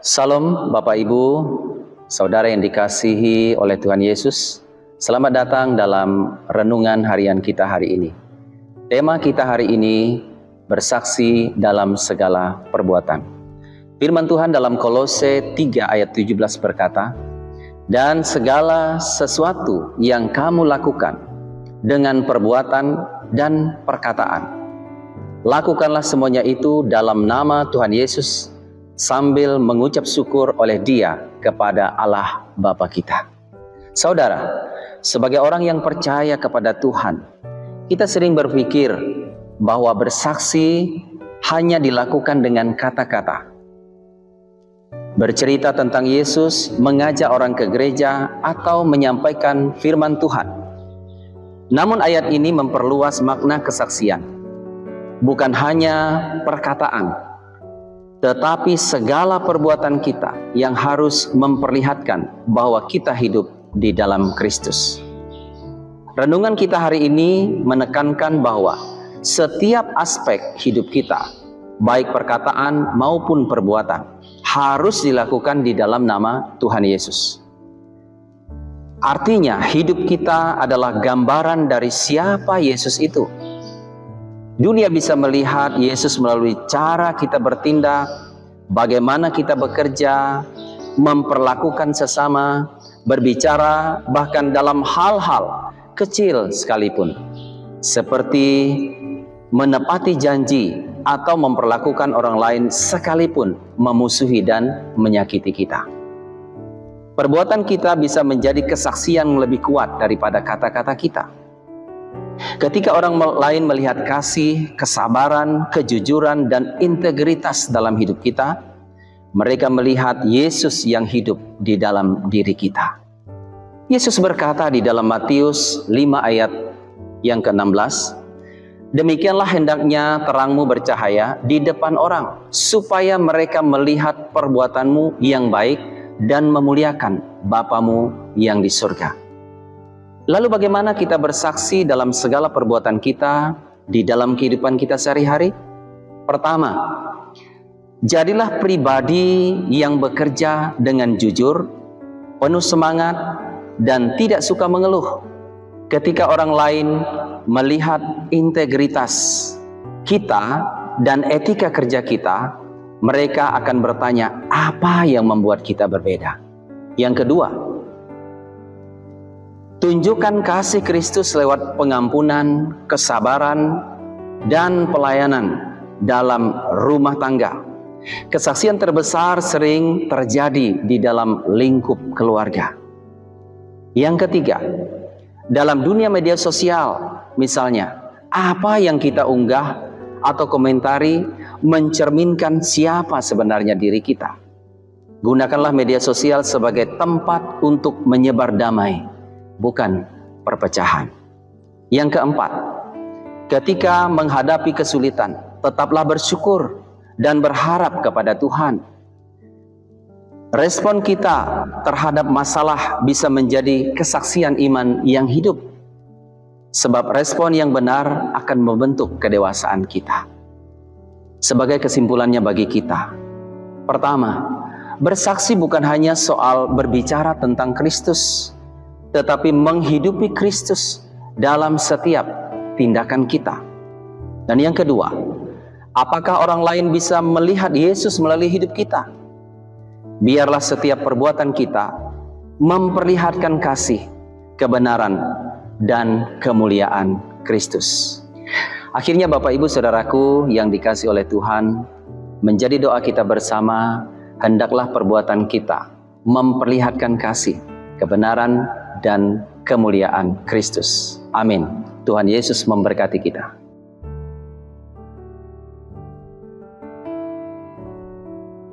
Salam Bapak Ibu, Saudara yang dikasihi oleh Tuhan Yesus. Selamat datang dalam renungan harian kita hari ini. Tema kita hari ini, bersaksi dalam segala perbuatan. Firman Tuhan dalam Kolose 3 ayat 17 berkata, "Dan segala sesuatu yang kamu lakukan dengan perbuatan dan perkataan, lakukanlah semuanya itu dalam nama Tuhan Yesus, sambil mengucap syukur oleh Dia kepada Allah Bapa kita." Saudara, sebagai orang yang percaya kepada Tuhan, kita sering berpikir bahwa bersaksi hanya dilakukan dengan kata-kata. Bercerita tentang Yesus, mengajak orang ke gereja, atau menyampaikan firman Tuhan. Namun ayat ini memperluas makna kesaksian. Bukan hanya perkataan, tetapi segala perbuatan kita yang harus memperlihatkan bahwa kita hidup di dalam Kristus. Renungan kita hari ini menekankan bahwa setiap aspek hidup kita, baik perkataan maupun perbuatan, harus dilakukan di dalam nama Tuhan Yesus. Artinya, hidup kita adalah gambaran dari siapa Yesus itu. Dunia bisa melihat Yesus melalui cara kita bertindak, bagaimana kita bekerja, memperlakukan sesama, berbicara, bahkan dalam hal-hal kecil sekalipun, seperti menepati janji atau memperlakukan orang lain sekalipun memusuhi dan menyakiti kita. Perbuatan kita bisa menjadi kesaksian yang lebih kuat daripada kata-kata kita. Ketika orang lain melihat kasih, kesabaran, kejujuran, dan integritas dalam hidup kita, mereka melihat Yesus yang hidup di dalam diri kita. Yesus berkata di dalam Matius 5 ayat yang ke-16, "Demikianlah hendaknya terangmu bercahaya di depan orang, supaya mereka melihat perbuatanmu yang baik dan memuliakan Bapamu yang di surga." Lalu bagaimana kita bersaksi dalam segala perbuatan kita di dalam kehidupan kita sehari-hari? Pertama, jadilah pribadi yang bekerja dengan jujur, penuh semangat, dan tidak suka mengeluh. Ketika orang lain melihat integritas kita dan etika kerja kita, mereka akan bertanya, apa yang membuat kita berbeda? Yang kedua, tunjukkan kasih Kristus lewat pengampunan, kesabaran, dan pelayanan dalam rumah tangga. Kesaksian terbesar sering terjadi di dalam lingkup keluarga. Yang ketiga, dalam dunia media sosial, misalnya, apa yang kita unggah atau komentari mencerminkan siapa sebenarnya diri kita. Gunakanlah media sosial sebagai tempat untuk menyebar damai, bukan perpecahan. Yang keempat, ketika menghadapi kesulitan, tetaplah bersyukur dan berharap kepada Tuhan. Respon kita terhadap masalah bisa menjadi kesaksian iman yang hidup, sebab respon yang benar akan membentuk kedewasaan kita. Sebagai kesimpulannya bagi kita, pertama, bersaksi bukan hanya soal berbicara tentang Kristus, tetapi menghidupi Kristus dalam setiap tindakan kita. Dan yang kedua, apakah orang lain bisa melihat Yesus melalui hidup kita? Biarlah setiap perbuatan kita memperlihatkan kasih, kebenaran, dan kemuliaan Kristus. Akhirnya Bapak Ibu Saudaraku yang dikasihi oleh Tuhan, menjadi doa kita bersama, hendaklah perbuatan kita memperlihatkan kasih, kebenaran, dan kemuliaan Kristus. Amin. Tuhan Yesus memberkati kita.